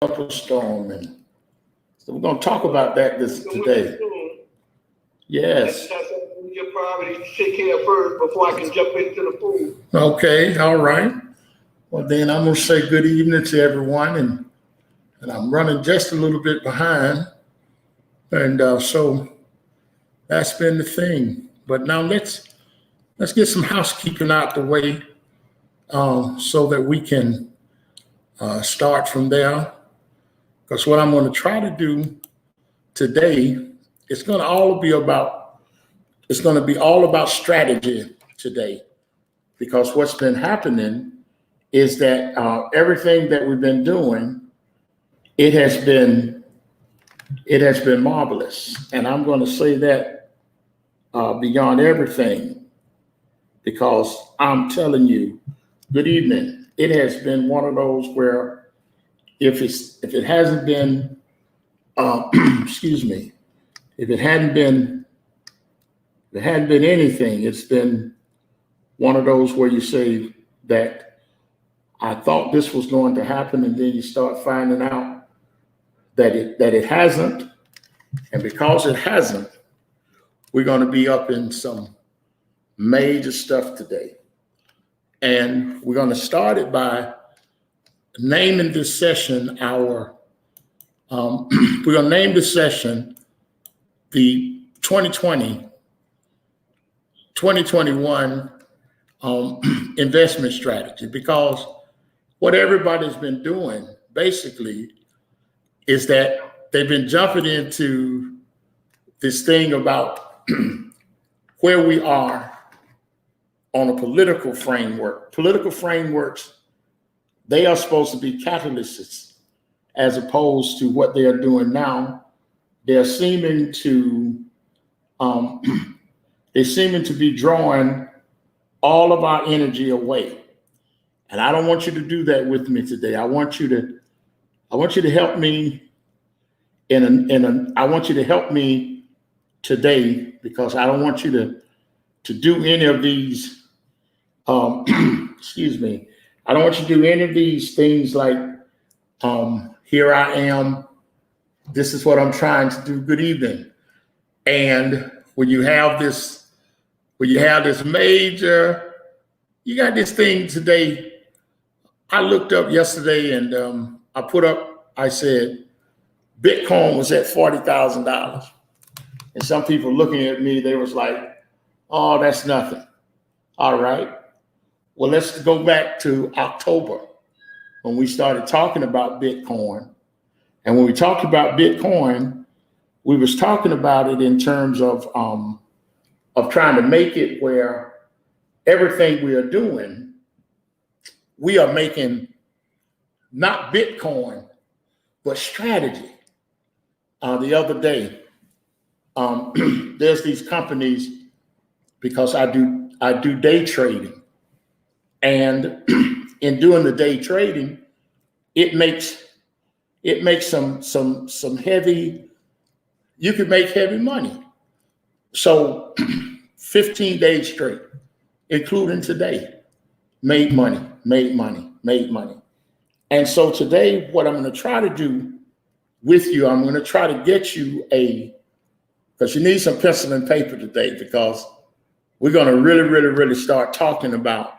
storm, and so we're going to talk about that today. Yes. Your priority to take care of first before I can jump into the food. Okay, all right. Well, then I'm going to say good evening to everyone, and I'm running just a little bit behind, and so that's been the thing. But now let's get some housekeeping out the way, so that we can start from there. Because what I'm going to try to do today, it's going to be all about strategy today. Because what's been happening is that everything that we've been doing, it has been marvelous. And I'm going to say that beyond everything, because I'm telling you, good evening. It has been one of those where if it hasn't been, excuse me, if it hadn't been anything, it's been one of those where you say that I thought this was going to happen, and then you start finding out that it hasn't. And because it hasn't, we're going to be up in some major stuff today. And we're going to start it by naming this session we're going to name this session the 2021 investment strategy, because what everybody's been doing basically is that they've been jumping into this thing about where we are on a political framework. Political frameworks, they are supposed to be catalysts as opposed to what they are doing now. They're seeming to be drawing all of our energy away. And I don't want you to do that with me today. I want you to help me I want you to help me today, because I don't want you to do any of these excuse me. I don't want you to do any of these things like here I am, this is what I'm trying to do. Good evening. And when you have this major, you got this thing today. I looked up yesterday and I said, Bitcoin was at $40,000. And some people looking at me, they was like, oh, that's nothing. All right. Well, let's go back to October when we started talking about Bitcoin. And when we talked about Bitcoin, we was talking about it in terms of trying to make it where everything we are doing, we are making not Bitcoin, but strategy. The other day, there's these companies, because I do day trading, and in doing the day trading, it makes some heavy. You can make heavy money. So 15 days straight, including today, made money. And so today, what I'm going to try to do with you, I'm going to try to get you because you need some pencil and paper today, because we're going to really start talking about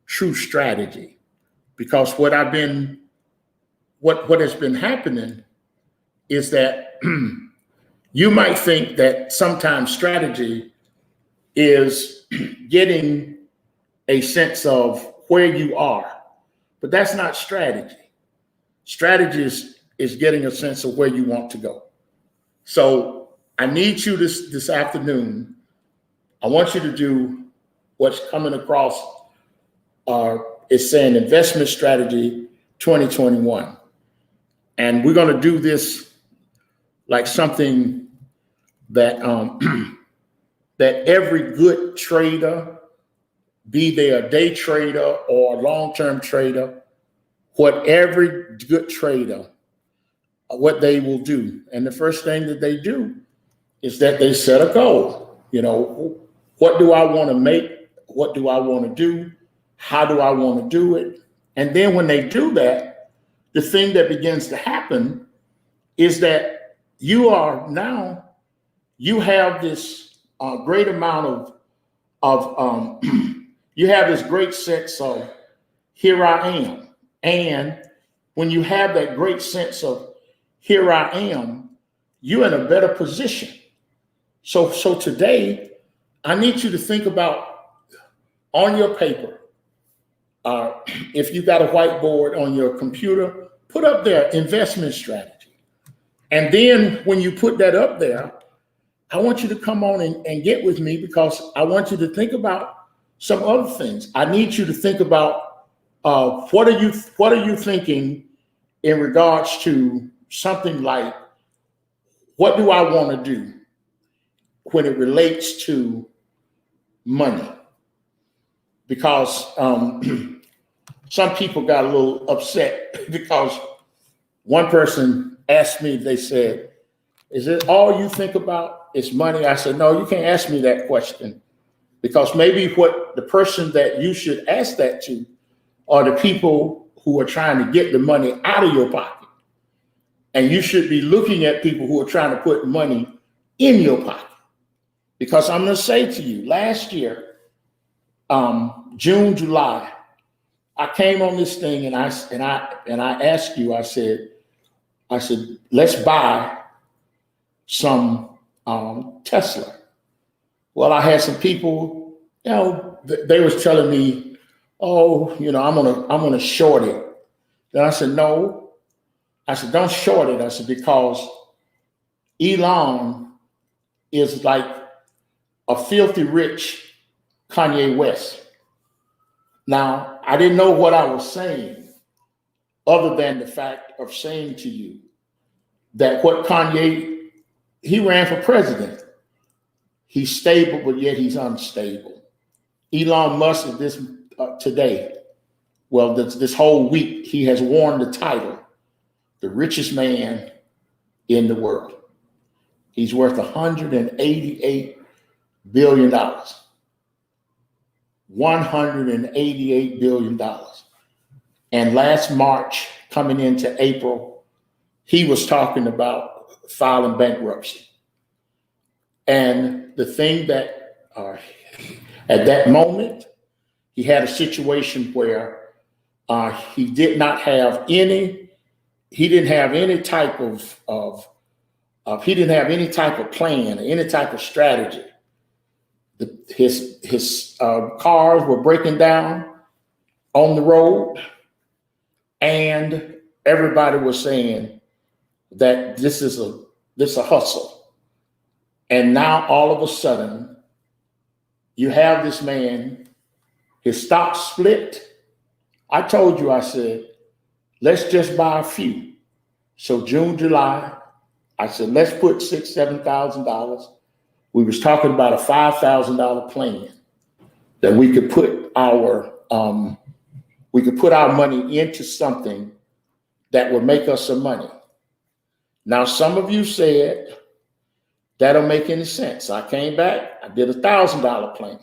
true strategy. Because what has been happening is that you might think that sometimes strategy is getting a sense of where you are, but that's not strategy. Strategy is getting a sense of where you want to go. So I need you this afternoon. I want you to do what's coming across. It's saying investment strategy 2021. And we're going to do this like something that that every good trader, be they a day trader or a long-term trader, what every good trader, what they will do. And the first thing that they do is that they set a goal. You know, what do I want to make? What do I want to do? How do I want to do it? And then when they do that, the thing that begins to happen is that you have this great amount of you have this great sense of here I am. And when you have that great sense of here I am, you're in a better position. So today, I need you to think about on your paper, if you got a whiteboard on your computer, put up there investment strategy. And then when you put that up there, I want you to come on and get with me, because I want you to think about some other things. I need you to think about what are you thinking in regards to something like, what do I want to do when it relates to money? Because some people got a little upset because one person asked me, they said, is it all you think about is money? I said, no, you can't ask me that question, because maybe what the person that you should ask that to are the people who are trying to get the money out of your pocket. And you should be looking at people who are trying to put money in your pocket. Because I'm going to say to you, last year, June, July, I came on this thing and I asked you, I said, let's buy some Tesla. Well, I had some people, they was telling me, oh, I'm gonna short it. Then I said, no. I said, don't short it. I said, because Elon is like a filthy rich Kanye West. Now, I didn't know what I was saying, other than the fact of saying to you that what Kanye, he ran for president. He's stable, but yet he's unstable. Elon Musk is this today. Well, this whole week, he has worn the title, the richest man in the world. He's worth $188 billion. $188 billion. And last March, coming into April, he was talking about filing bankruptcy. And the thing that at that moment, he had a situation where he didn't have any type of plan, any type of strategy. His cars were breaking down on the road, and everybody was saying that this is a hustle. And now all of a sudden, you have this man, his stock split. I told you, I said, let's just buy a few. So June, July, I said, let's put $6,000, $7,000. We was talking about a $5,000 plan that we could put our money into something that would make us some money. Now, some of you said that don't make any sense. I came back, I did a $1,000 plan,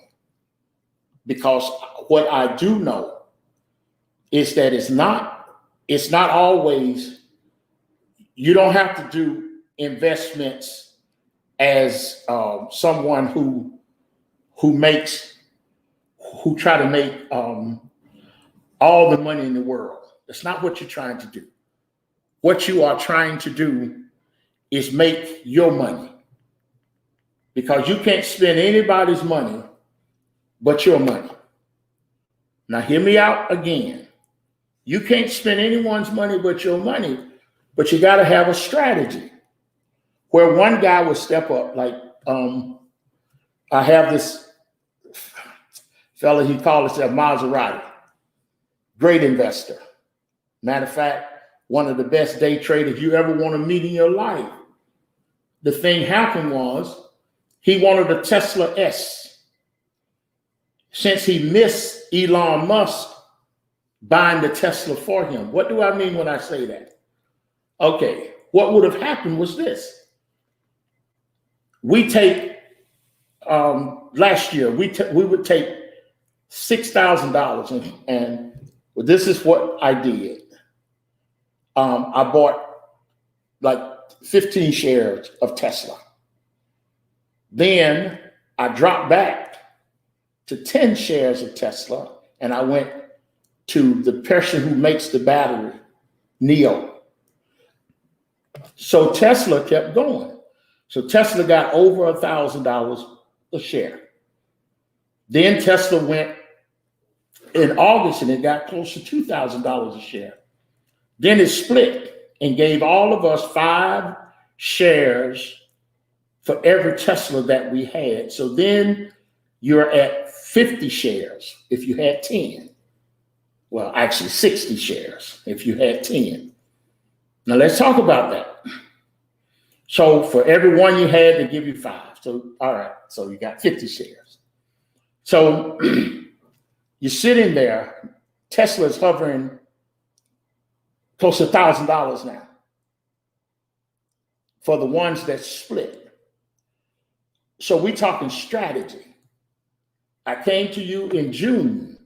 because what I do know is that it's not always, you don't have to do investments as someone who try to make all the money in the world. That's not what you're trying to do. What you are trying to do is make your money, because you can't spend anybody's money but your money. Now hear me out again. You can't spend anyone's money but your money, but you got to have a strategy where one guy would step up. Like I have this fella, he called himself Maserati, great investor. Matter of fact, one of the best day traders you ever want to meet in your life. The thing happened was he wanted a Tesla S. Since he missed Elon Musk buying the Tesla for him. What do I mean when I say that? Okay, what would have happened was this. We take, last year, we would take $6,000 and this is what I did. I bought like 15 shares of Tesla. Then I dropped back to 10 shares of Tesla, and I went to the person who makes the battery, NIO. So Tesla kept going. So Tesla got over $1,000 a share. Then Tesla went in August and it got close to $2,000 a share. Then it split and gave all of us 5 shares for every Tesla that we had. So then you're at 50 shares if you had 10. Well, actually 60 shares if you had 10. Now let's talk about that. So for every one you had, they give you 5. So, all right, so you got 50 shares. So you're sitting there, Tesla's hovering close to $1,000 now for the ones that split. So we're talking strategy. I came to you in June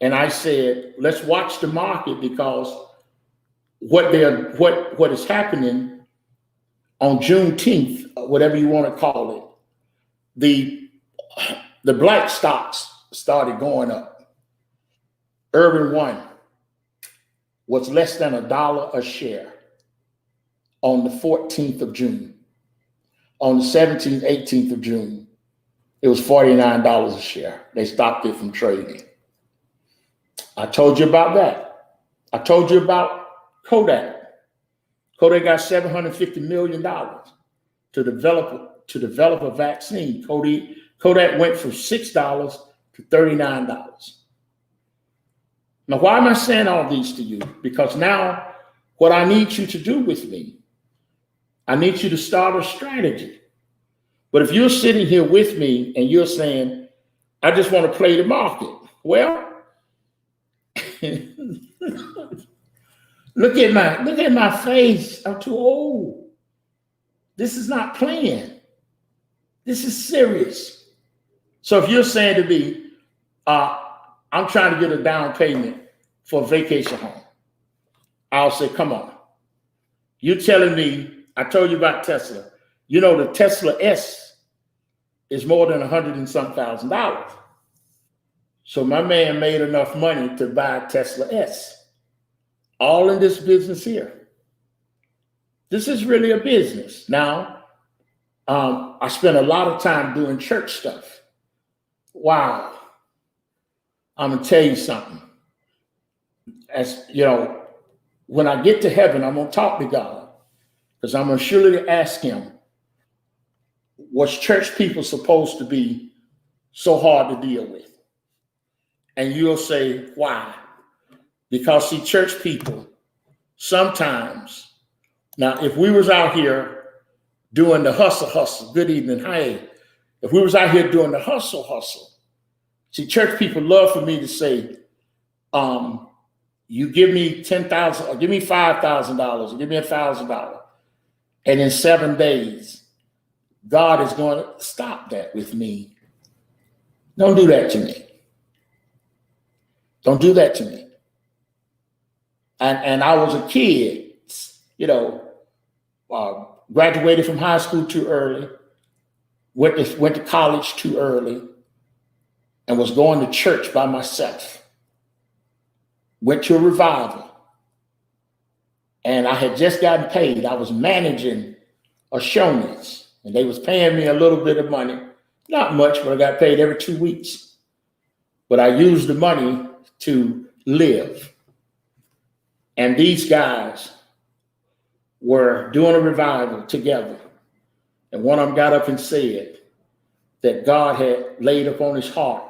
and I said, let's watch the market, because what is happening on Juneteenth, whatever you want to call it, the black stocks started going up. Urban One was less than $1 a share on the 14th of June. On the 17th, 18th of June, it was $49 a share. They stopped it from trading. I told you about that. I told you about Kodak. Kodak got $750 million to develop a vaccine. Kodak went from $6 to $39. Now, why am I saying all these to you? Because now what I need you to do with me, I need you to start a strategy. But if you're sitting here with me and you're saying, I just want to play the market. Well, look at my face. I'm too old. This is not playing. This is serious. So if you're saying to me, I'm trying to get a down payment for a vacation home, I'll say, come on. You're telling me, I told you about Tesla. You know, the Tesla S is more than $100 and some thousand. So my man made enough money to buy a Tesla S. All in this business here. This is really a business. Now, I spent a lot of time doing church stuff. Wow. I'm gonna tell you something. As you know, when I get to heaven, I'm gonna talk to God, because I'm gonna surely ask him, was church people supposed to be so hard to deal with? And you'll say, why? Because see, church people, sometimes, now if we was out here doing the hustle, good evening, hi. If we was out here doing the hustle, see, church people love for me to say, you give me $10,000 or give me $5,000 or give me $1,000. And in 7 days, God is going to stop that with me. Don't do that to me. Don't do that to me. And I was a kid, you know, graduated from high school too early, went to college too early, and was going to church by myself. Went to a revival. And I had just gotten paid. I was managing a shownies, and they was paying me a little bit of money. Not much, but I got paid every 2 weeks. But I used the money to live. And these guys were doing a revival together. And one of them got up and said that God had laid upon his heart,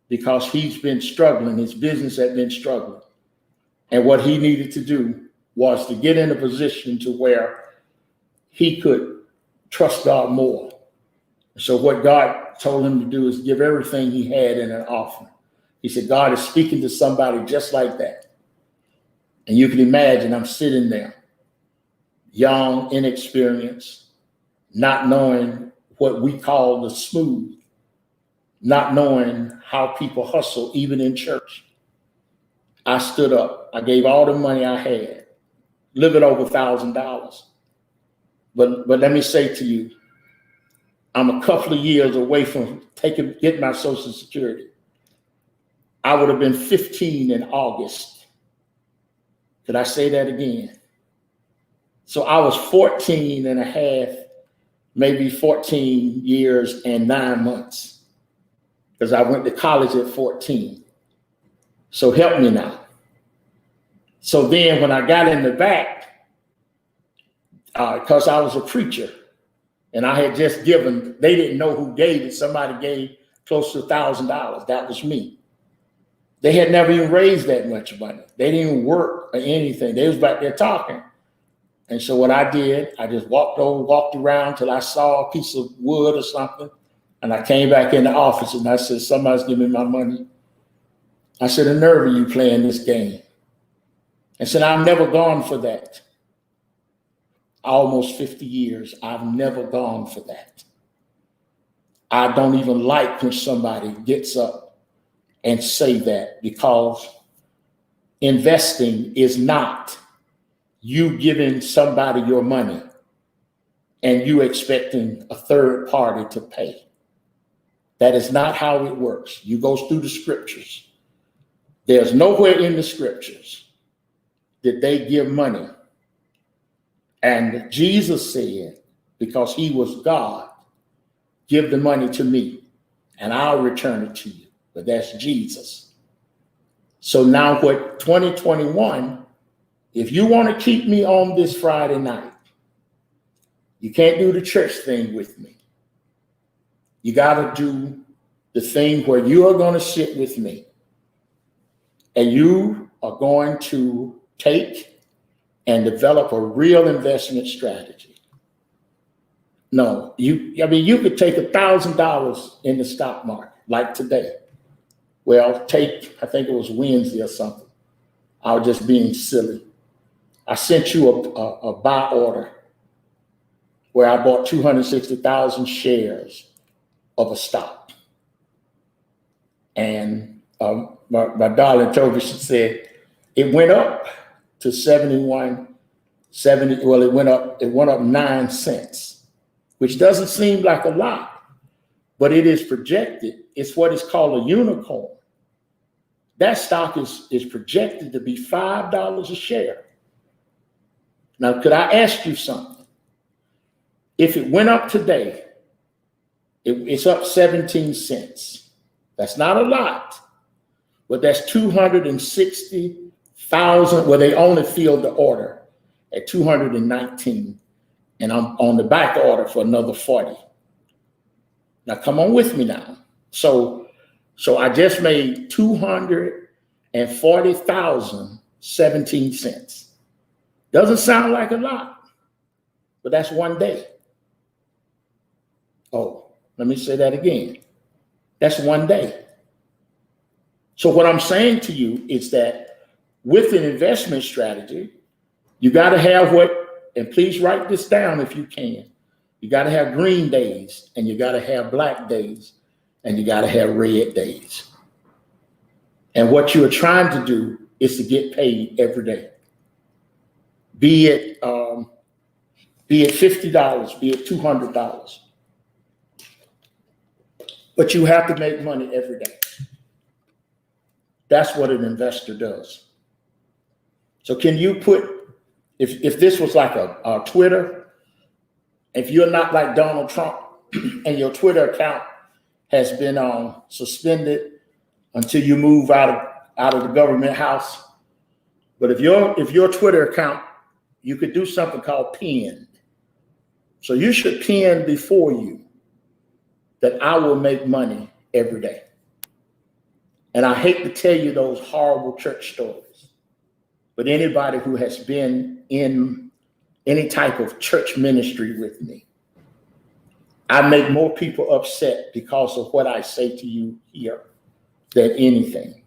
because he's been struggling, his business had been struggling. And what he needed to do was to get in a position to where he could trust God more. So what God told him to do is give everything he had in an offering. He said, God is speaking to somebody just like that. And you can imagine I'm sitting there, young, inexperienced, not knowing what we call the smooth, not knowing how people hustle, even in church. I stood up. I gave all the money I had, a little bit over $1,000. But let me say to you, I'm a couple of years away from getting my Social Security. I would have been 15 in August. Could I say that again? So I was 14 and a half, maybe 14 years and 9 months, because I went to college at 14. So help me now. So then when I got in the back, because I was a preacher and I had just given, they didn't know who gave it. Somebody gave close to $1,000. That was me. They had never even raised that much money. They didn't even work or anything. They was back there talking. And so what I did, I just walked around till I saw a piece of wood or something. And I came back in the office and I said, somebody's giving me my money. I said, the nerve of you playing this game. I said, I've never gone for that. Almost 50 years, I've never gone for that. I don't even like when somebody gets up and say that, because investing is not you giving somebody your money and you expecting a third party to pay. That is not how it works. You go through the scriptures. There's nowhere in the scriptures that they give money. And Jesus said, because he was God, give the money to me and I'll return it to you. But that's Jesus. So now what 2021, if you want to keep me on this Friday night, you can't do the church thing with me. You got to do the thing where you are going to sit with me and you are going to take and develop a real investment strategy. No, you could take $1,000 in the stock market, like today. Well, I think it was Wednesday or something. I was just being silly. I sent you a buy order where I bought 260,000 shares of a stock. And my darling told me, she said, it went up to 71.70. Well, it went up 9 cents, which doesn't seem like a lot, but it is projected. It's what is called a unicorn. That stock is projected to be $5 a share. Now, could I ask you something? If it went up today, it's up 17 cents. That's not a lot, but that's 260,000. Well, they only filled the order at 219, and I'm on the back order for another 40. Now, come on with me now. So I just made 240,000, 17 cents. Doesn't sound like a lot, but that's one day. Oh, let me say that again. That's one day. So what I'm saying to you is that with an investment strategy, you got to have and please write this down if you can. You got to have green days, and you got to have black days, and you got to have red days. And what you are trying to do is to get paid every day. Be it $50, be it $200. But you have to make money every day. That's what an investor does. So can you put, if this was like a Twitter, if you're not like Donald Trump and your Twitter account has been suspended until you move out of the government house, but if your Twitter account, you could do something called pinned. So you should pin before you that I will make money every day. And I hate to tell you those horrible church stories, but anybody who has been in any type of church ministry with me, I make more people upset because of what I say to you here than anything.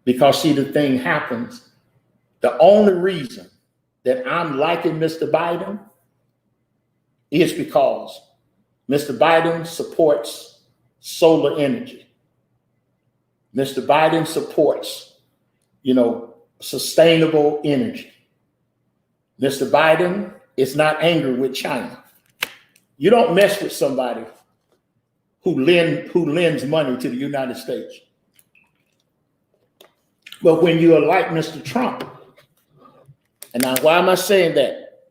Because see, the thing happens, the only reason that I'm liking Mr. Biden is because Mr. Biden supports solar energy. Mr. Biden supports sustainable energy. Mr. Biden is not angry with China. You don't mess with somebody who lends money to the United States. But when you are like Mr. Trump, and now why am I saying that?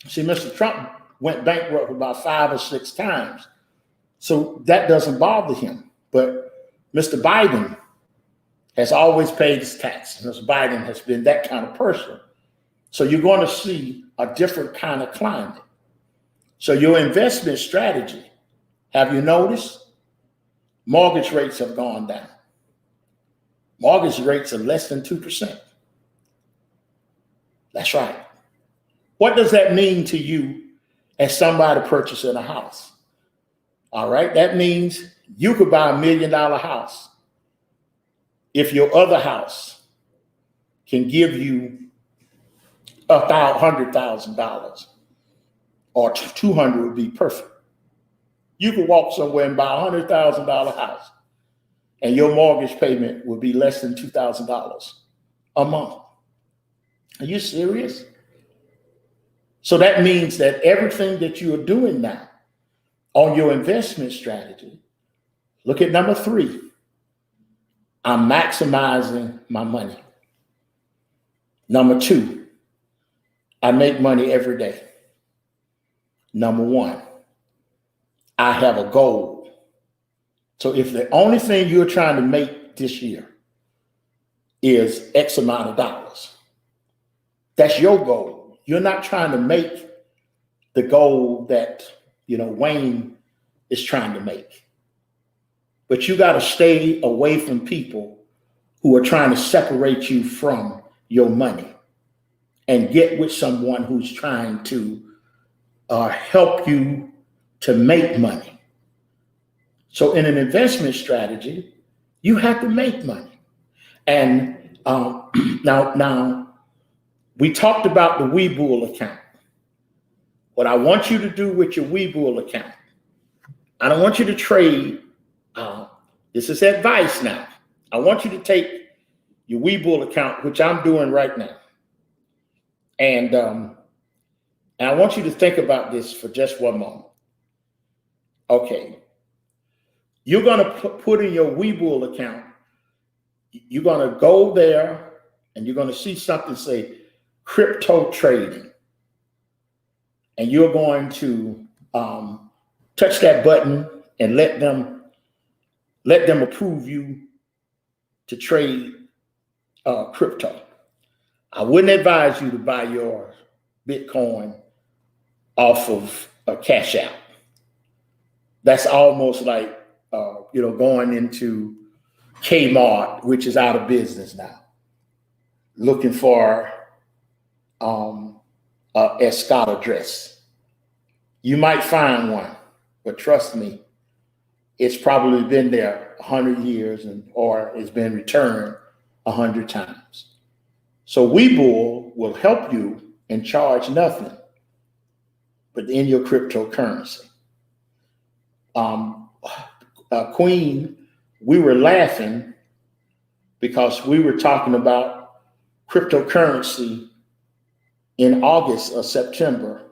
See, Mr. Trump went bankrupt about 5 or 6 times. So that doesn't bother him. But Mr. Biden has always paid his taxes. Mr. Biden has been that kind of person. So you're going to see a different kind of climate. So your investment strategy, have you noticed? Mortgage rates have gone down. Mortgage rates are less than 2%. That's right. What does that mean to you as somebody purchasing a house? All right, that means you could buy $1 million house if your other house can give you $100,000, or 200 would be perfect. You could walk somewhere and buy $100,000 house, and your mortgage payment would be less than $2,000 a month. Are you serious? So that means that everything that you are doing now on your investment strategy, look at number 3. I'm maximizing my money. Number 2, I make money every day. Number 1, I have a goal. So if the only thing you're trying to make this year is X amount of dollars, that's your goal. You're not trying to make the goal that, Wayne is trying to make. But you got to stay away from people who are trying to separate you from your money and get with someone who's trying to help you to make money. So in an investment strategy, you have to make money. And now we talked about the Webull account. What I want you to do with your Webull account, I don't want you to trade. This is advice now. I want you to take your Webull account, which I'm doing right now. And I want you to think about this for just one moment. Okay. You're going to put in your Webull account, you're going to go there and you're going to see something say crypto trading. And you're going to touch that button and let them approve you to trade crypto. I wouldn't advise you to buy your Bitcoin off of a Cash App. That's almost like going into Kmart, which is out of business now, looking for a Escada dress. You might find one, but trust me, it's probably been there 100 years or it's been returned 100 times. So Webull will help you and charge nothing, but in your cryptocurrency. Queen, we were laughing because we were talking about cryptocurrency in August or September,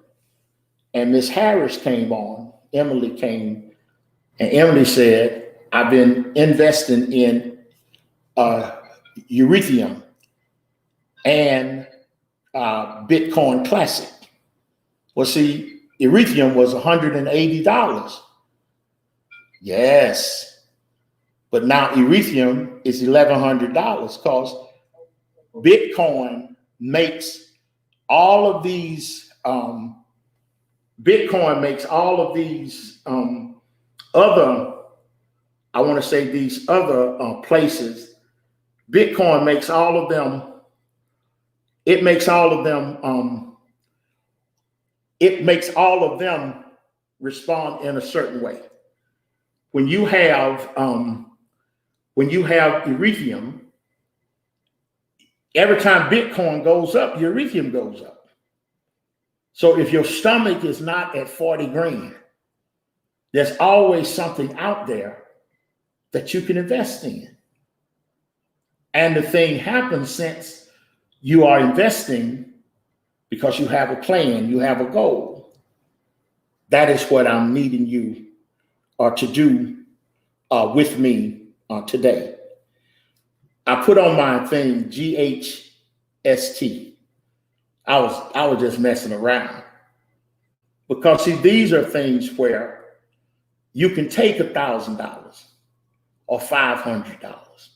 and Miss Harris came on, Emily came, and Emily said, I've been investing in Ethereum and Bitcoin Classic. Well, see, Ethereum was $180. Yes, but now Ethereum is $1,100 because Bitcoin makes all of these other, I want to say these other places. Bitcoin makes all of them. It makes all of them respond in a certain way. When you have Ethereum, every time Bitcoin goes up, your Ethereum goes up. So if your stomach is not at 40 grand, there's always something out there that you can invest in. And the thing happens since you are investing because you have a plan, you have a goal. That is what I'm needing you to do with me today. I put on my thing GHST. I was just messing around because see, these are things where you can take $1,000 or $500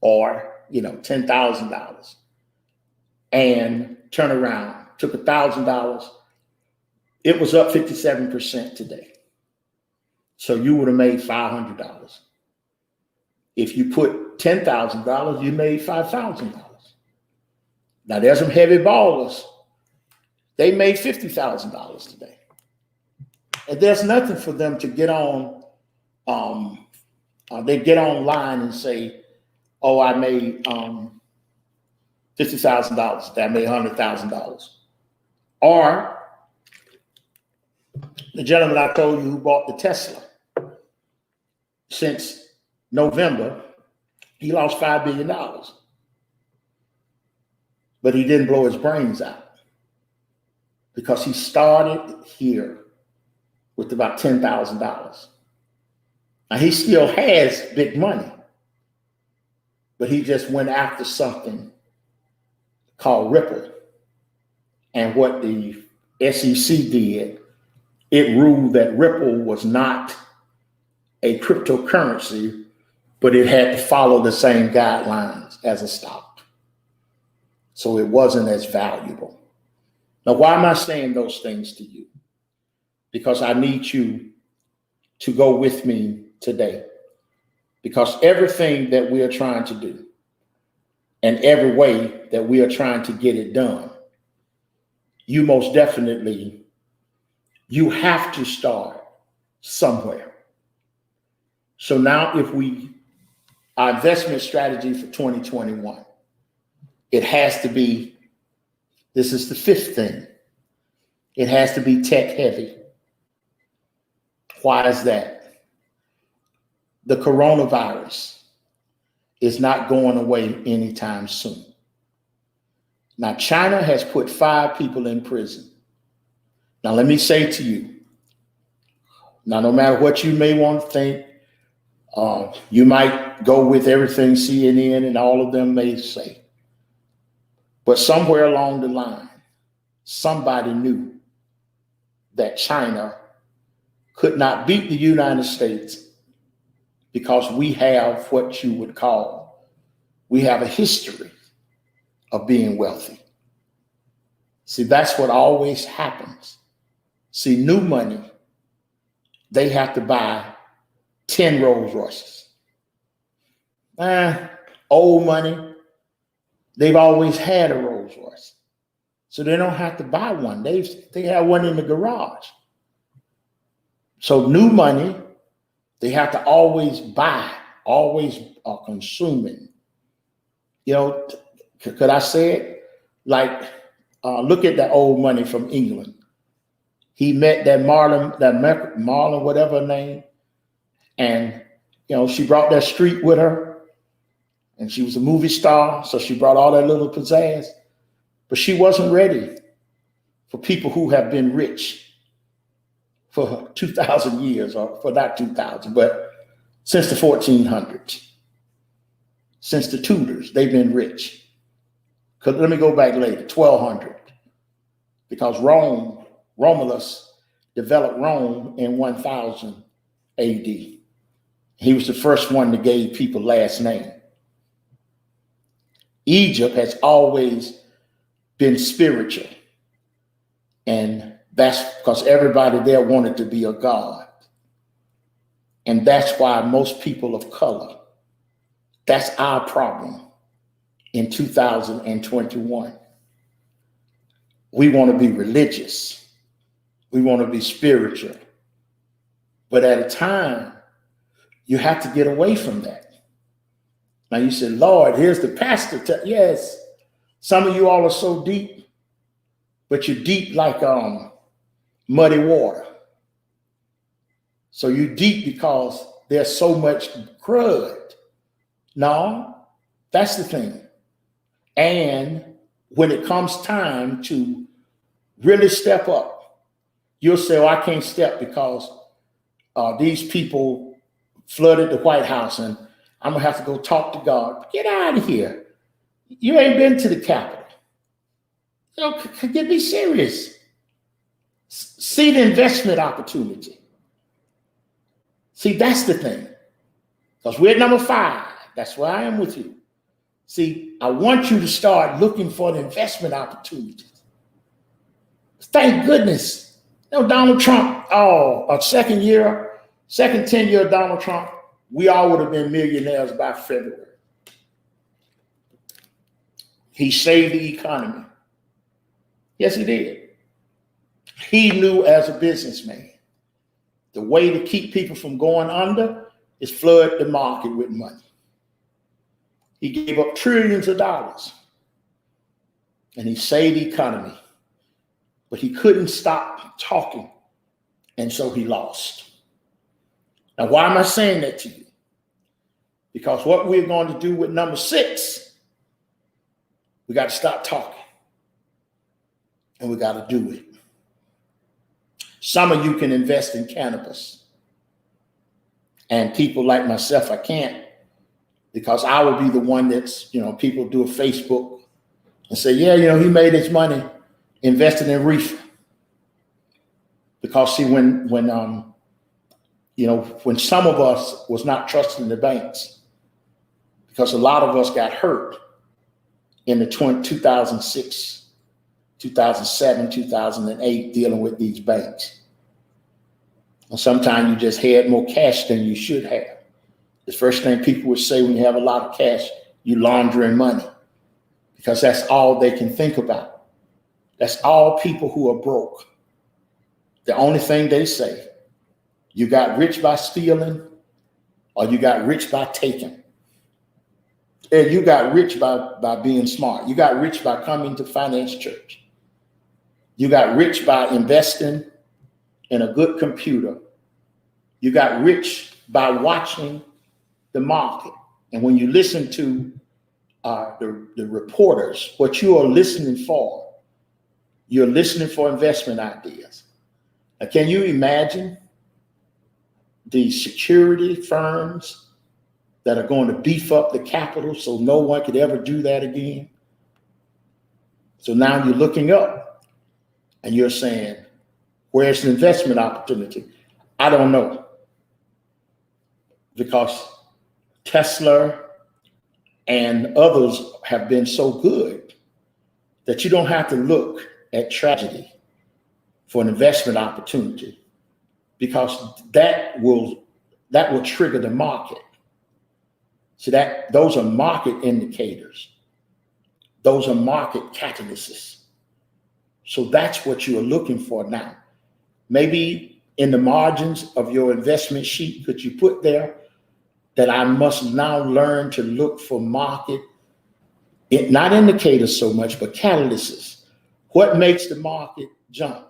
or $10,000 and turn around. Took $1,000. It was up 57% today. So you would have made $500. If you put $10,000, you made $5,000. Now there's some heavy ballers. They made $50,000 today. And there's nothing for them to get on. They get online and say, "Oh, I made $50,000. I made $100,000." Or the gentleman I told you who bought the Tesla, since November, he lost $5 billion. But he didn't blow his brains out because he started here with about $10,000. Now he still has big money, but he just went after something called Ripple. And what the SEC did, it ruled that Ripple was not a cryptocurrency, but it had to follow the same guidelines as a stock. So it wasn't as valuable. Now, why am I saying those things to you? Because I need you to go with me today. Because everything that we are trying to do and every way that we are trying to get it done, you most definitely, you have to start somewhere. So now our investment strategy for 2021, it has to be, this is the fifth thing, it has to be tech heavy. Why is that? The coronavirus is not going away anytime soon. Now, China has put 5 people in prison. Now, let me say to you, now, no matter what you may want to think, you might go with everything CNN and all of them may say. But somewhere along the line, somebody knew that China could not beat the United States because we have what you would call, we have a history of being wealthy. See, that's what always happens. See, new money, they have to buy 10 Rolls Royces. Old money, they've always had a Rolls Royce. So they don't have to buy one. They have one in the garage. So new money, they have to always buy, always consuming. Could I say it? Like, look at the old money from England. He met that Marlon, whatever her name, and she brought that street with her, and she was a movie star, so she brought all that little pizzazz, but she wasn't ready for people who have been rich for 2,000 years, or for not 2,000, but since the 1400s, since the Tudors, they've been rich. Let me go back later, 1200, because Romulus developed Rome in 1000 AD. He was the first one that gave people last name. Egypt has always been spiritual, and that's because everybody there wanted to be a god. And that's why most people of color, that's our problem in 2021. We want to be religious. We want to be spiritual. But at a time, you have to get away from that. Now you said, Lord, here's the pastor. Yes, some of you all are so deep, but you're deep like muddy water. So you're deep because there's so much crud. No, That's the thing. And when it comes time to really step up, you'll say, oh, I can't step because these people flooded the White House and I'm going to have to go talk to God. Get out of here. You ain't been to the Capitol. You know, get me serious. See the investment opportunity. See, that's the thing. Because we're at number 5. That's where I am with you. See, I want you to start looking for the investment opportunities. Thank goodness. You know, Donald Trump, a second tenure of Donald Trump, we all would have been millionaires by February. He saved the economy. Yes, he did. He knew as a businessman, the way to keep people from going under is flood the market with money. He gave up trillions of dollars and he saved the economy, but he couldn't stop talking. And so he lost. Now, why am I saying that to you? Because what we're going to do with number 6, we got to stop talking and we got to do it. Some of you can invest in cannabis, and people like myself, I can't, because I will be the one that's, people do a Facebook and say, yeah, he made his money investing in reefer. Because see, when some of us was not trusting the banks, because a lot of us got hurt in the 2006, 2007, 2008, dealing with these banks. And sometimes you just had more cash than you should have. The first thing people would say when you have a lot of cash, you laundering money, because that's all they can think about. That's all people who are broke. The only thing they say, you got rich by stealing or you got rich by taking. And you got rich by being smart. You got rich by coming to Finance Church. You got rich by investing in a good computer. You got rich by watching the market. And when you listen to the reporters, what you are listening for, you're listening for investment ideas. Now, can you imagine the security firms that are going to beef up the Capitol so no one could ever do that again? So now you're looking up and you're saying, where's the investment opportunity? I don't know. Because Tesla and others have been so good that you don't have to look at tragedy for an investment opportunity, because that will trigger the market. So those are market indicators. Those are market catalysts. So that's what you are looking for now. Maybe in the margins of your investment sheet, could you put there that I must now learn to look for market, not indicators so much, but catalysts. What makes the market jump?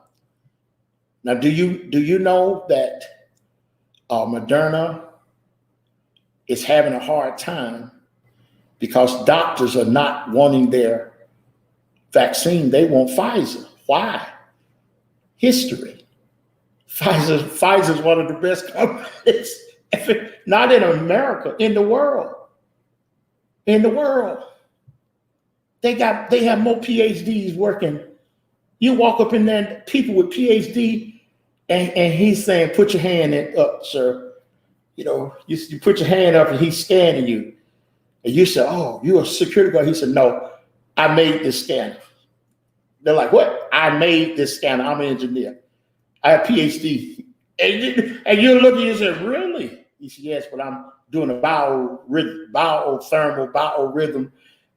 Now, do you know that Moderna is having a hard time because doctors are not wanting their vaccine? They want Pfizer. Why? History. Pfizer is one of the best companies, not in America, in the world. In the world. They have more PhDs working. You walk up in there, people with PhD, and he's saying, put your hand up, sir. You put your hand up and he's scanning you. And you say, oh, you're a security guard. He said, no, I made this scanner. They're like, what? I made this scanner. I'm an engineer. I have PhD. And you're looking and say, really? He said, yes, but I'm doing a biorhythm,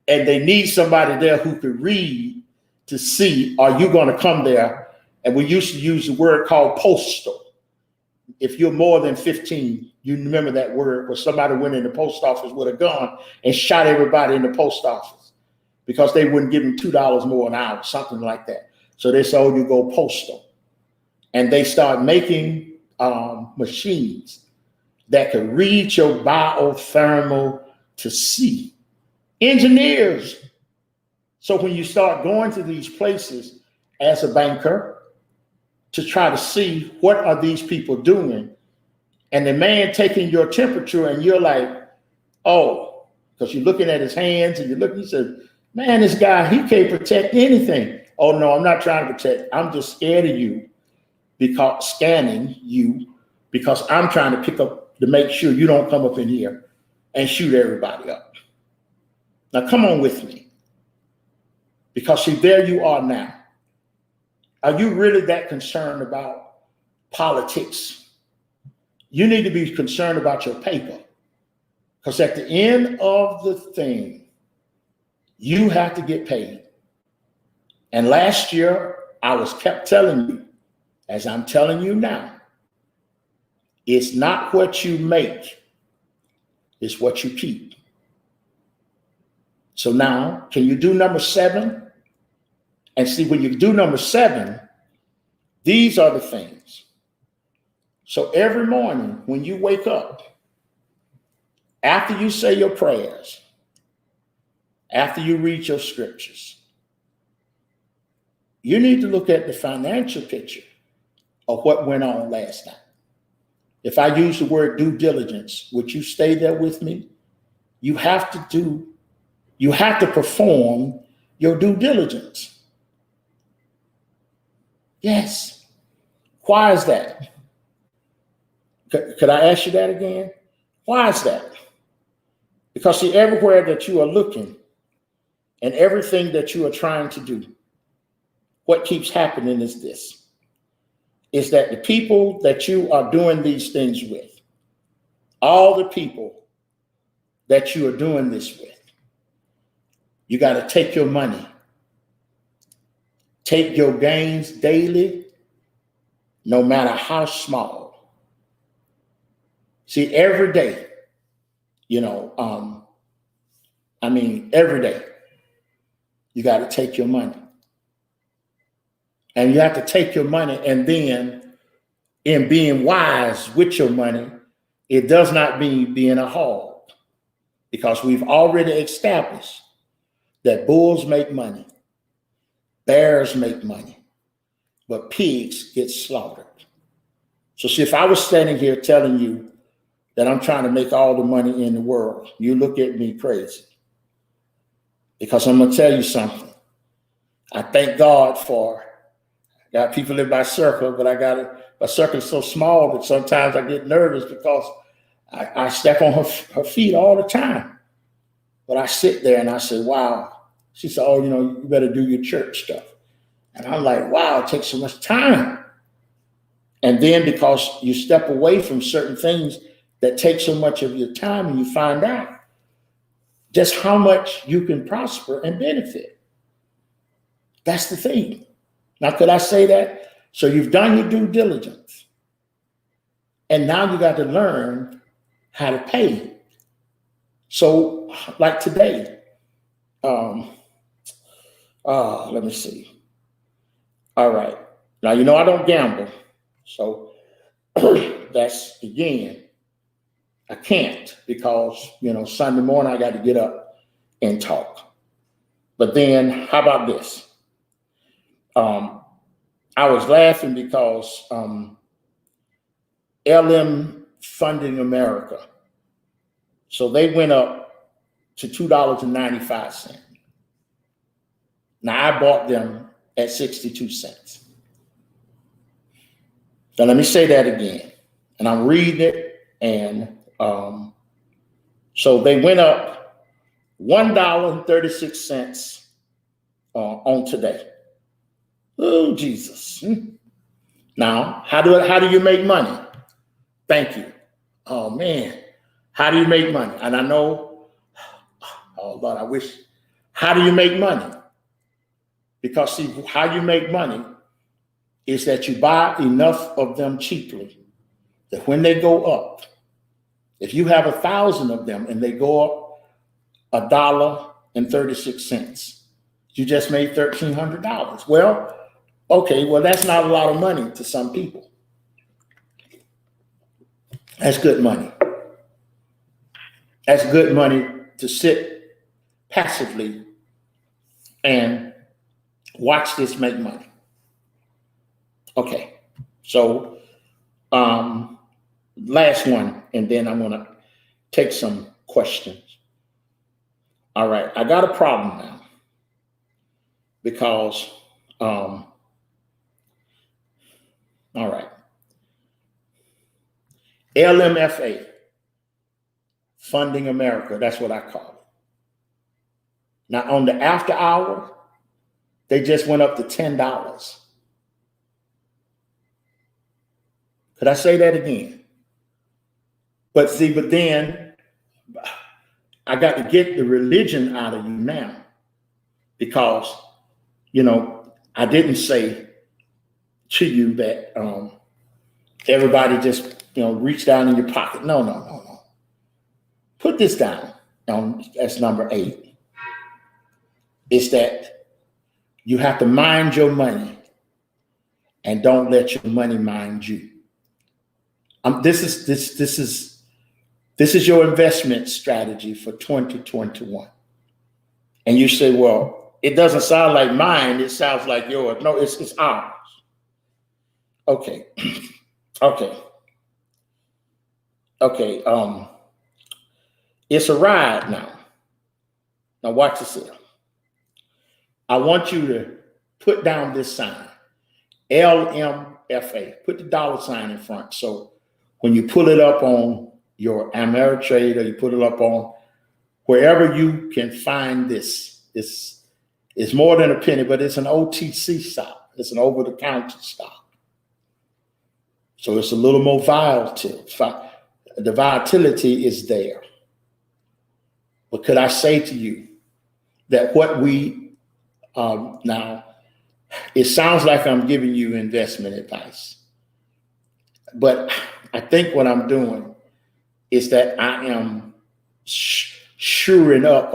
and they need somebody there who could read to see, are you going to come there? And we used to use a word called postal. If you're more than 15, you remember that word, where somebody went in the post office with a gun and shot everybody in the post office because they wouldn't give them $2 more an hour, something like that. So they said, oh, you go postal. And they start making machines that could read your biothermal to see engineers. So when you start going to these places as a banker to try to see what are these people doing, and the man taking your temperature, and you're like, oh, because you're looking at his hands and you're looking, you said, man, this guy, he can't protect anything. Oh no, I'm not trying to protect. I'm just scared of you because scanning you because I'm trying to pick up to make sure you don't come up in here and shoot everybody up. Now come on with me. Because see, there you are now. Are you really that concerned about politics? You need to be concerned about your paper. Because at the end of the thing, you have to get paid. And last year, I was kept telling you, as I'm telling you now, it's not what you make, it's what you keep. So now, can you do number 7? And see, when you do number 7, these are the things. So every morning when you wake up, after you say your prayers, after you read your scriptures, you need to look at the financial picture of what went on last night. If I use the word due diligence, would you stay there with me? You have to perform your due diligence. Yes. Why is that? Could I ask you that again? Why is that? Because see, everywhere that you are looking and everything that you are trying to do, what keeps happening is this, is that the people that you are doing these things with, all the people that you are doing this with, you got to take your money, take your gains daily, no matter how small. See, every day, every day, you got to take your money. And you have to take your money, and then in being wise with your money, it does not mean being a hog, because we've already established that bulls make money, bears make money, but pigs get slaughtered. So see, if I was standing here telling you that I'm trying to make all the money in the world, you look at me crazy. Because I'm going to tell you something. I thank God for, I got people in my circle, but my circle is so small that sometimes I get nervous because I step on her feet all the time. But I sit there and I say, wow. She said, oh, you better do your church stuff. And I'm like, wow, it takes so much time. And then because you step away from certain things that take so much of your time, and you find out just how much you can prosper and benefit. That's the thing. Now, could I say that? So you've done your due diligence. And now you got to learn how to pay. So like today, let me see. All right. Now, I don't gamble. So that's, again, I can't because, Sunday morning I got to get up and talk. But then how about this? I was laughing because LM Funding America. So they went up to $2.95. Now I bought them at 62 cents. Now let me say that again. And I'm reading it, and so they went up $1.36 on today. Oh, Jesus. Now, how do you make money? Thank you. Oh, man. How do you make money? And I know, oh, Lord, I wish. How do you make money? Because, see, how you make money is that you buy enough of them cheaply that when they go up, if you have 1,000 of them and they go up $1.36, you just made $1,300. Well, okay, well, that's not a lot of money to some people. That's good money. That's good money to sit passively and watch this make money. Okay, so last one, and then I'm gonna take some questions. All right, I got a problem now because all right, LMFA, Funding America, that's what I call it. Now on the after hour, they just went up to $10. Could I say that again? But then I got to get the religion out of you now, because, I didn't say to you that everybody just, reach down in your pocket. No. Put this down as number 8. It's that you have to mind your money and don't let your money mind you. This is your investment strategy for 2021. And you say, well, it doesn't sound like mine. It sounds like yours. No, it's ours. Okay. It's a ride now. Now watch this here. I want you to put down this sign, LMFA. Put the dollar sign in front. So when you pull it up on your Ameritrade, or you put it up on wherever you can find this, it's more than a penny, but it's an OTC stock. It's an over-the-counter stock. So it's a little more volatile. The volatility is there. But could I say to you that what we now, it sounds like I'm giving you investment advice, but I think what I'm doing is that I am shoring up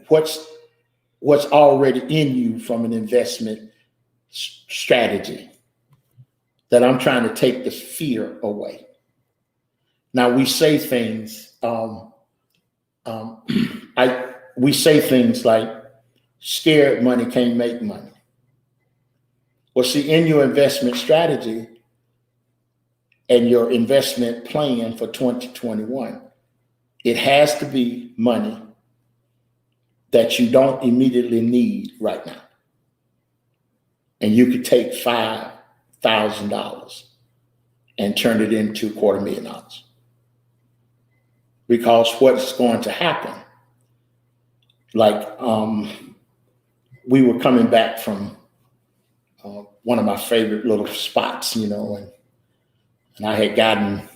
what's already in you from an investment strategy, that I'm trying to take the fear away. Now we say things, we say things like scared money can't make money. Well, see, in your investment strategy and your investment plan for 2021, it has to be money that you don't immediately need right now. And you could take $5,000 and turn it into $250,000. Because what's going to happen, like we were coming back from one of my favorite little spots, and I had gotten,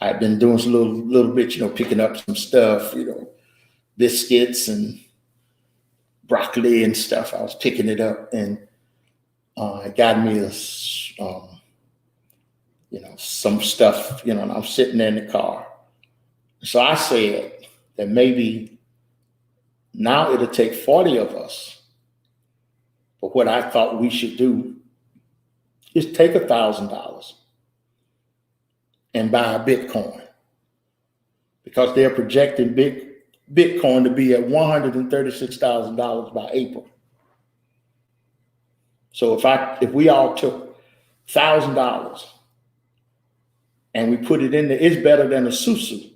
I'd been doing some little bit, picking up some stuff, biscuits and broccoli and stuff. I was picking it up, and it got me some stuff, and I'm sitting there in the car. So I said that maybe now it'll take 40 of us. But what I thought we should do is take $1,000 and buy a Bitcoin, because they're projecting Bitcoin to be at $136,000 by April. So if we all took $1,000 and we put it in there, it's better than a susu,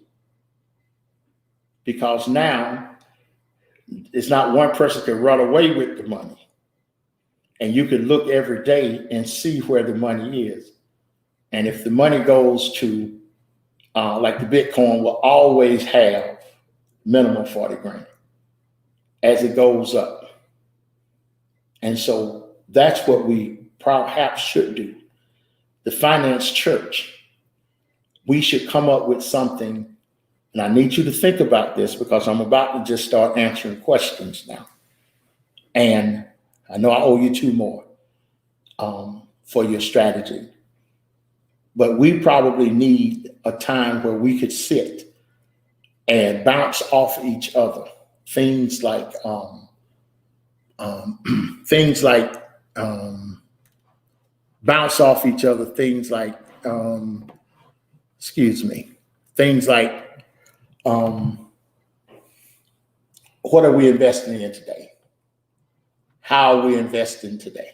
because now it's not one person can run away with the money. And you can look every day and see where the money is. And if the money goes to, like the Bitcoin will always have minimum 40 grand as it goes up. And so that's what we perhaps should do. The finance church, we should come up with something. And I need you to think about this, because I'm about to just start answering questions now. And I know I owe you 2 more for your strategy. But we probably need a time where we could sit and bounce off each other. Things like bounce off each other. Things like what are we investing in today? How are we investing today?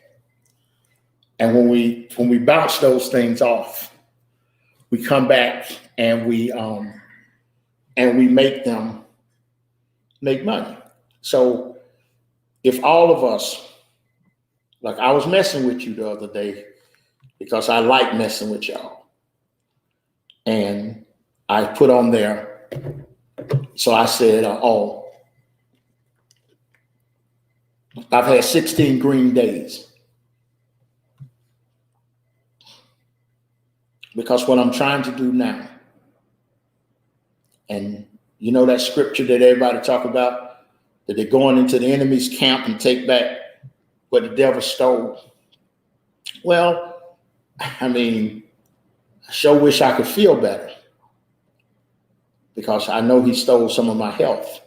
And when we bounce those things off, we come back and we make them make money. So if all of us, like I was messing with you the other day because I like messing with y'all, and I put on there. So I said, I've had 16 green days. Because what I'm trying to do now, and you know that scripture that everybody talk about, that they're going into the enemy's camp and take back what the devil stole. Well, I mean, I sure wish I could feel better because I know he stole some of my health.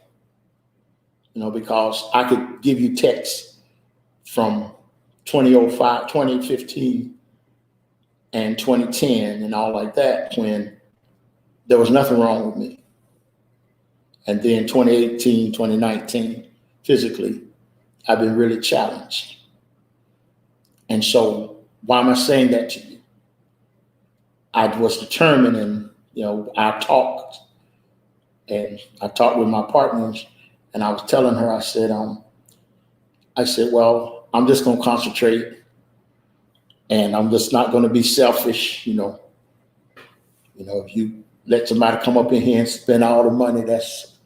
Because I could give you texts from 2005, 2015, and 2010 and all like that when there was nothing wrong with me. And then 2018, 2019, physically, I've been really challenged. And so why am I saying that to you? I was determined, and I talked with my partners, and I was telling her, I said, well, I'm just going to concentrate, and I'm just not going to be selfish. If you let somebody come up in here and spend all the money, that's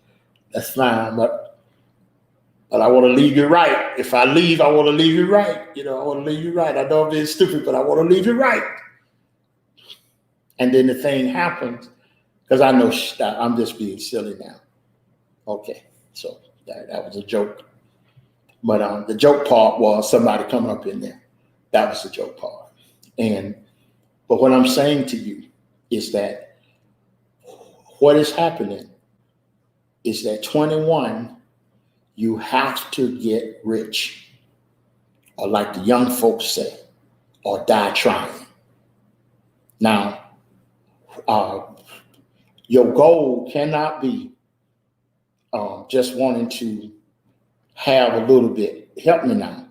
fine. But I want to leave you right. If I leave, I want to leave you right. I want to leave you right. I know I'm being stupid, but I want to leave you right. And then the thing happens, because I know I'm just being silly now. Okay, so that was a joke. But the joke part was somebody coming up in there. That was the joke part. But what I'm saying to you is that what is happening is that 21, you have to get rich, or like the young folks say, or die trying. Now, your goal cannot be just wanting to have a little bit. Help me now.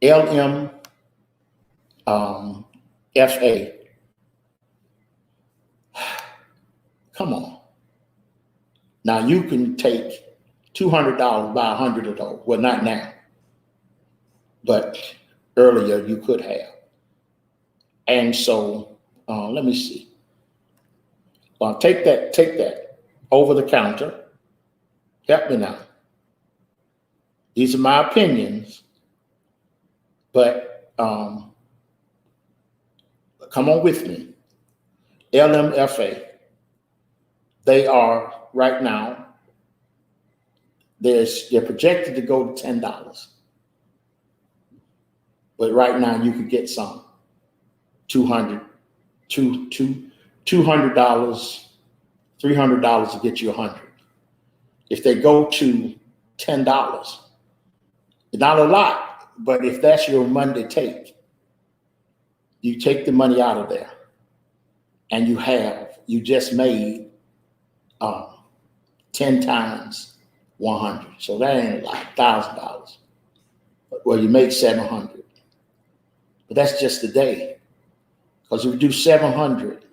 LMFA. Come on. Now you can take $200, buy 100 of those. Well, not now, but earlier you could have. And so let me see. Take that over the counter. Help me now. These are my opinions, but come on with me. LMFA, they are right now, they're projected to go to $10. But right now you could get some $200, $300 to get you 100. If they go to $10, not a lot, but if that's your Monday take, you take the money out of there, and you just made 10 times 100. So that ain't a lot, $1,000. Well, you make 700, but that's just a day. Because if you do 700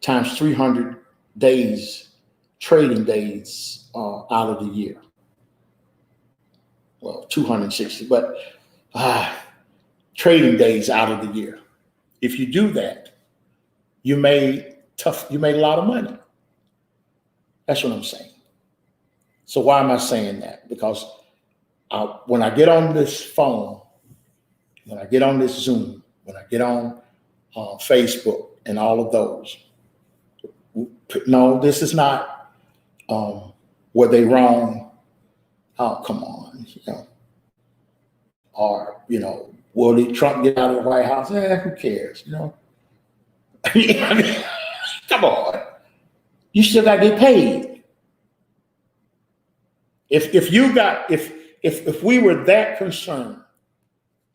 times 300 days, trading days out of the year, well, 260, but trading days out of the year. If you do that, you made a lot of money. That's what I'm saying. So why am I saying that? Because when I get on this phone, when I get on this Zoom, when I get on Facebook and all of those, no, this is not, were they wrong? Oh, come on, or, will Trump get out of the White House? Who cares, I mean, come on, you still got to get paid. If we were that concerned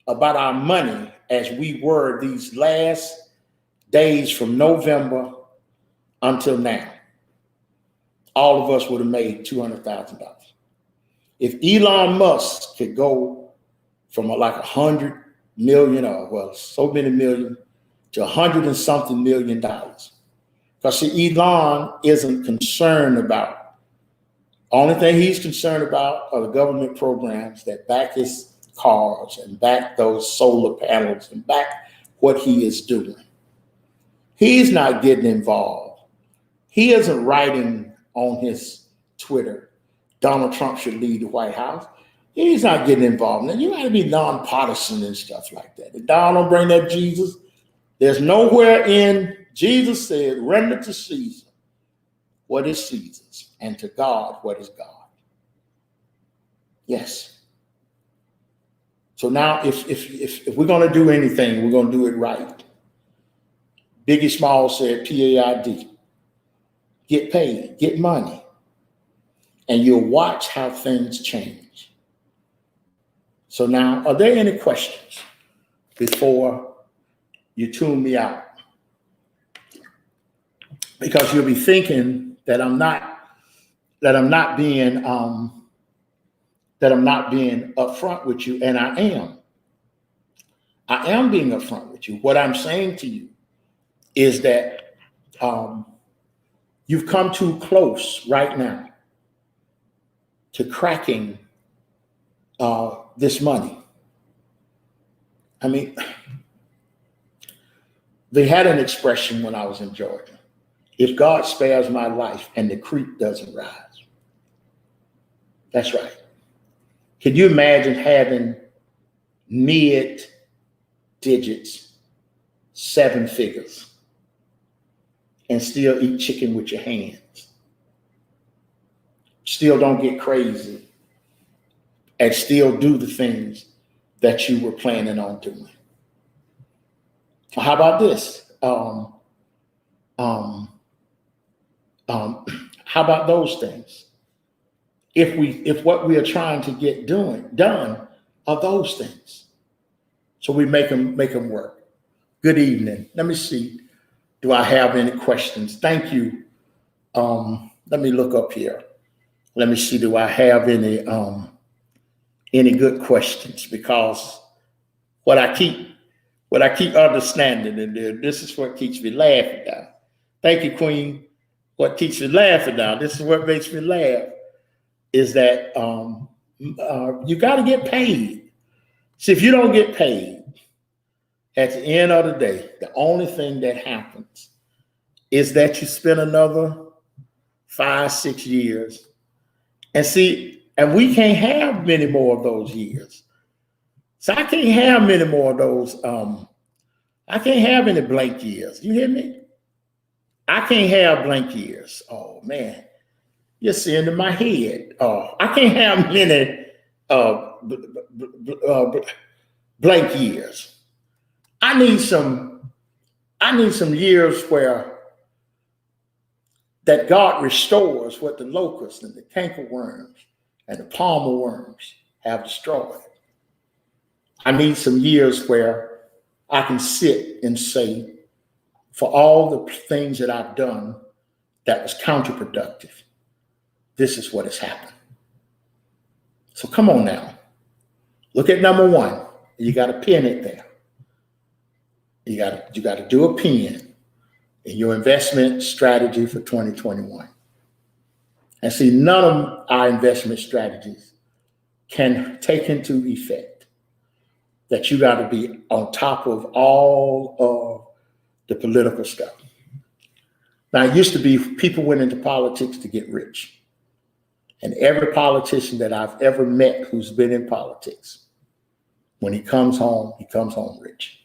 about our money as we were these last days from November until now, all of us would have made $200,000. If Elon Musk could go from like 100 million, or well, so many million, to 100 and something $million. Because see, Elon isn't concerned about, only thing he's concerned about are the government programs that back his cars and back those solar panels and back what he is doing. He's not getting involved. He isn't writing on his Twitter, Donald Trump should lead the White House. He's not getting involved. Now, you got to be nonpartisan and stuff like that. And don't bring up Jesus. There's nowhere in Jesus said, render to Caesar what is Caesar's, and to God what is God. Yes. So now, if we're going to do anything, we're going to do it right. Biggie Smalls said, PAID. Get paid, get money, and you'll watch how things change. So now, are there any questions before you tune me out? Because you'll be thinking that I'm not being upfront with you, and I am. I am being upfront with you. What I'm saying to you is that you've come too close right now to cracking this money. I mean, they had an expression when I was in Georgia. If God spares my life and the creek doesn't rise. That's right. Can you imagine having mid digits, 7 figures, and still eat chicken with your hands? Still don't get crazy, and still do the things that you were planning on doing. How about this? How about those things? If what we are trying to get done are those things, so we make them work. Good evening. Let me see. Do I have any questions? Thank you. Let me look up here. Let me see. Do I have any good questions? Because what I keep understanding, and this is what keeps me laughing now. Thank you, Queen. What keeps me laughing now, this is what makes me laugh, is that you got to get paid. See, if you don't get paid, at the end of the day, the only thing that happens is that you spend another 5-6 years. And we can't have many more of those years. So I can't have many more of those. I can't have any blank years. You hear me? I can't have blank years. Oh man, you're seeing in my head. I can't have many blank years. I need some years where that God restores what the locusts and the cankerworms and the palmer worms have destroyed. I need some years where I can sit and say, for all the things that I've done that was counterproductive, this is what has happened. So come on now. Look at number 1. You got to pin it there. You got to do a pin in your investment strategy for 2021. And see, none of our investment strategies can take into effect that you got to be on top of all of the political stuff. Now, it used to be people went into politics to get rich. And every politician that I've ever met who's been in politics, when he comes home rich.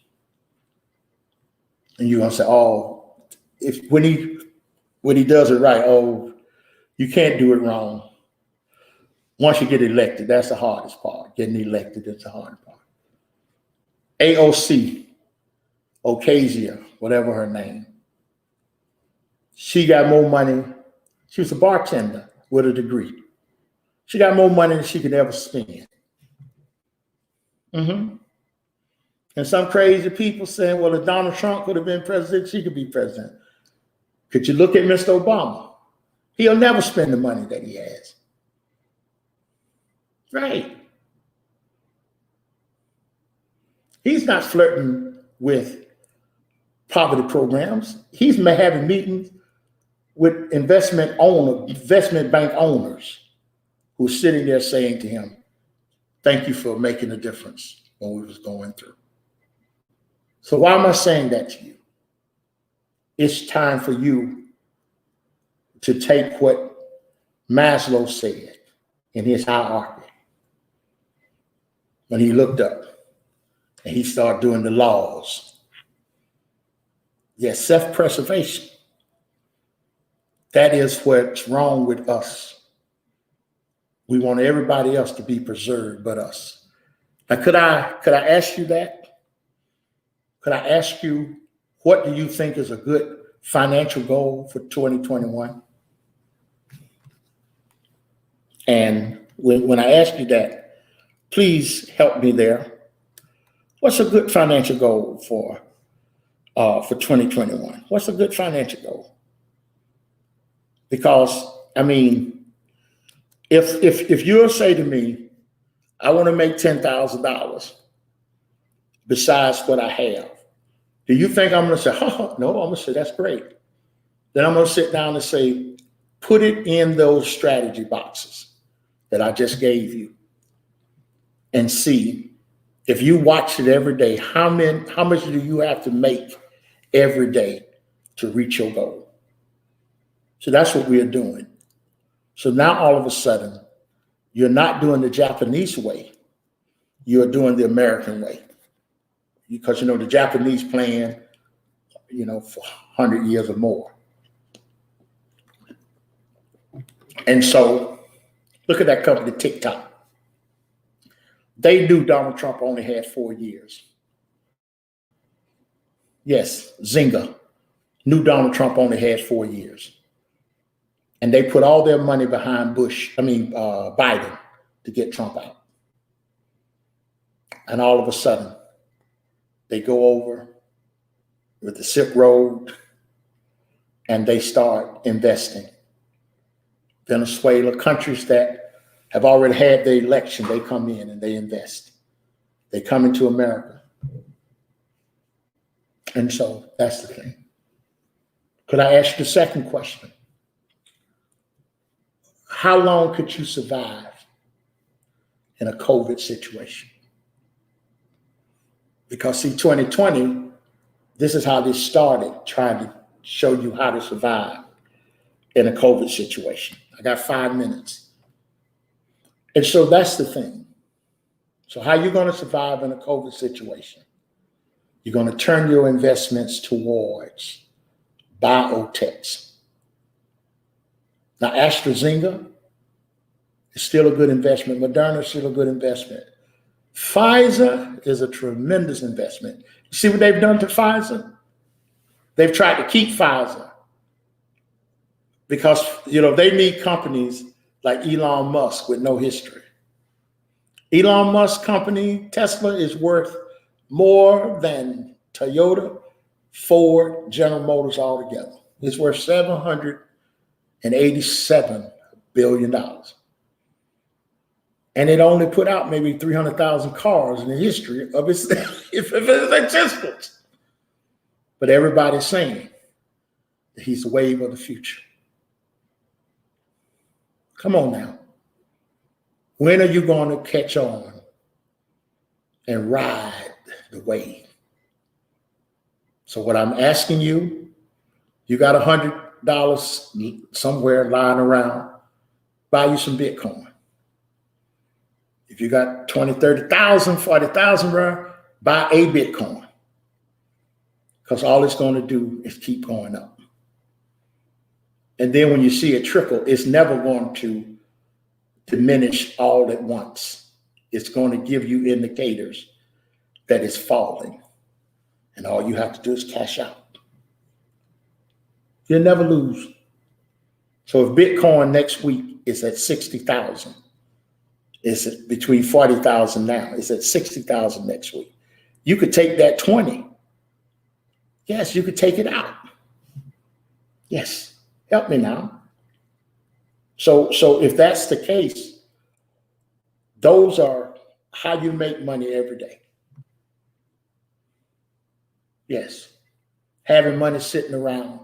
And you're gonna say, oh, when he does it right, oh, you can't do it wrong. Once you get elected, that's the hardest part. Getting elected is the hard part. AOC, Ocasio, whatever her name, she got more money. She was a bartender with a degree. She got more money than she could ever spend. And some crazy people saying, well, if Donald Trump could have been president, she could be president. Could you look at Mr. Obama? He'll never spend the money that he has. Right. He's not flirting with poverty programs. He's having meetings with investment bank owners who are sitting there saying to him, thank you for making a difference when we was going through. So why am I saying that to you? It's time for you to take what Maslow said in his hierarchy when he looked up and he started doing the laws. Yes, self-preservation. That is what's wrong with us. We want everybody else to be preserved but us. Now, could I ask you that? Could I ask you, what do you think is a good financial goal for 2021? And when I ask you that, please help me there. What's a good financial goal for 2021? What's a good financial goal? Because, I mean, if you'll say to me, I want to make $10,000 besides what I have, do you think I'm going to say, oh, no, I'm going to say, that's great. Then I'm going to sit down and say, put it in those strategy boxes that I just gave you and see if you watch it every day, how much do you have to make every day to reach your goal? So that's what we're doing. So now all of a sudden, you're not doing the Japanese way. You're doing the American way. Because, the Japanese plan, for 100 years or more. And so look at that company, TikTok. They knew Donald Trump only had 4 years. Yes, Zynga knew Donald Trump only had 4 years. And they put all their money behind Biden to get Trump out. And all of a sudden, they go over with the Silk Road and they start investing. Venezuela, countries that have already had their election, they come in and they invest. They come into America. And so that's the thing. Could I ask you the second question? How long could you survive in a COVID situation? Because see, 2020, this is how this started, trying to show you how to survive in a COVID situation. I got 5 minutes. And so that's the thing. So how are you going to survive in a COVID situation? You're going to turn your investments towards biotechs. Now, AstraZeneca is still a good investment. Moderna is still a good investment. Pfizer is a tremendous investment. You see what they've done to Pfizer? They've tried to keep Pfizer because, they need companies like Elon Musk with no history. Elon Musk's company, Tesla, is worth more than Toyota, Ford, General Motors altogether. It's worth $787 billion. And it only put out maybe 300,000 cars in the history of its existence. But everybody's saying that he's the wave of the future. Come on now. When are you going to catch on and ride the wave? So what I'm asking you, you got $100 somewhere lying around, buy you some Bitcoin. If you got 20, 30,000, 40,000, buy a Bitcoin. Because all it's going to do is keep going up. And then when you see it trickle, it's never going to diminish all at once. It's going to give you indicators that it's falling. And all you have to do is cash out. You'll never lose. So if Bitcoin next week is at 60,000, it's between 40,000 now, it's at 60,000 next week. You could take that 20. Yes, you could take it out. Yes, help me now. So if that's the case, those are how you make money every day. Yes. Having money sitting around.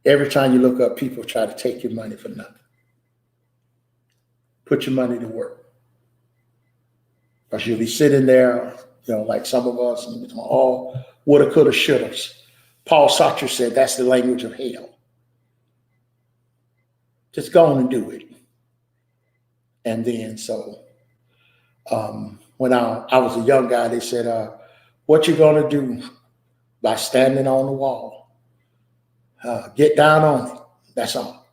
Every time you look up, people try to take your money for nothing. Put your money to work. Because you'll be sitting there, like some of us, and all woulda, coulda, shoulda. Paul Sartre said that's the language of hell. Just go on and do it. And then when I was a young guy, they said, what you gonna do by standing on the wall? Get down on it. That's all.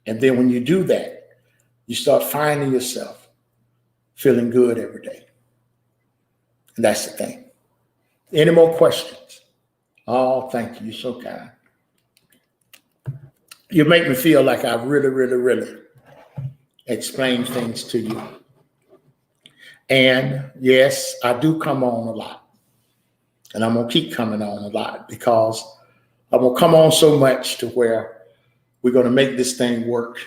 And then when you do that, you start finding yourself feeling good every day. And that's the thing. Any more questions? Oh, thank you. You're so kind. You make me feel like I really, really, really explained things to you. And yes, I do come on a lot. And I'm going to keep coming on a lot because I'm going to come on so much to where we're going to make this thing work.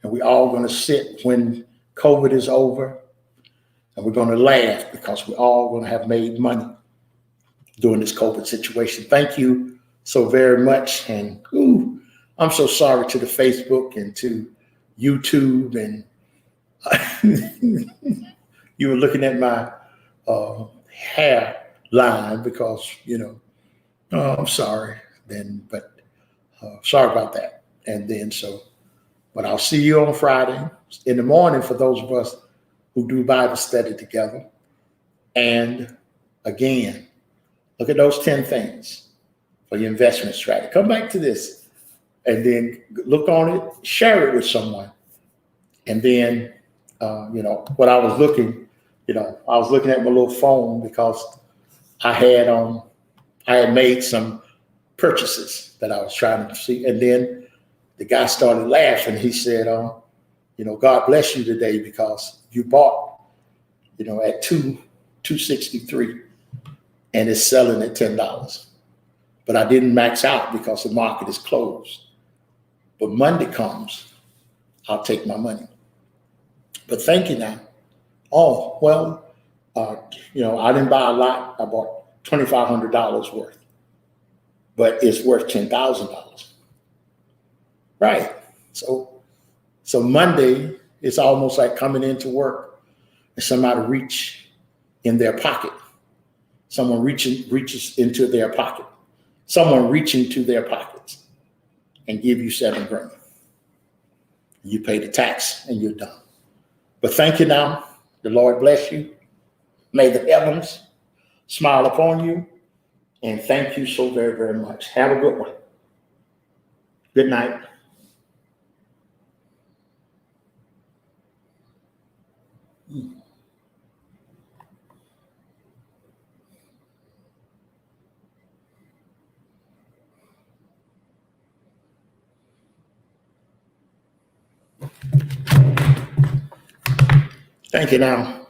And we're all going to sit when COVID is over. And we're going to laugh because we're all going to have made money during this COVID situation. Thank you so very much. And I'm so sorry to the Facebook and to YouTube. And you were looking at my hair line because, I'm sorry then, but sorry about that. And then but I'll see you on Friday in the morning for those of us who do Bible study together. And again, look at those 10 things for your investment strategy. Come back to this and then look on it, share it with someone. And then, what I was looking at my little phone because I had made some purchases that I was trying to see. And then the guy started laughing. He said, God bless you today because you bought, at $263 and it's selling at $10. But I didn't max out because the market is closed. But Monday comes, I'll take my money. But thank you now. Oh, well, I didn't buy a lot. I bought $2,500 worth, but it's worth $10,000. Right. So Monday, it's almost like coming into work and somebody reach in their pocket. Someone reaches into their pocket. Someone reach into their pockets and give you $7,000. You pay the tax and you're done. But thank you now. The Lord bless you. May the heavens smile upon you. And thank you so very, very much. Have a good one. Good night. Thank you now.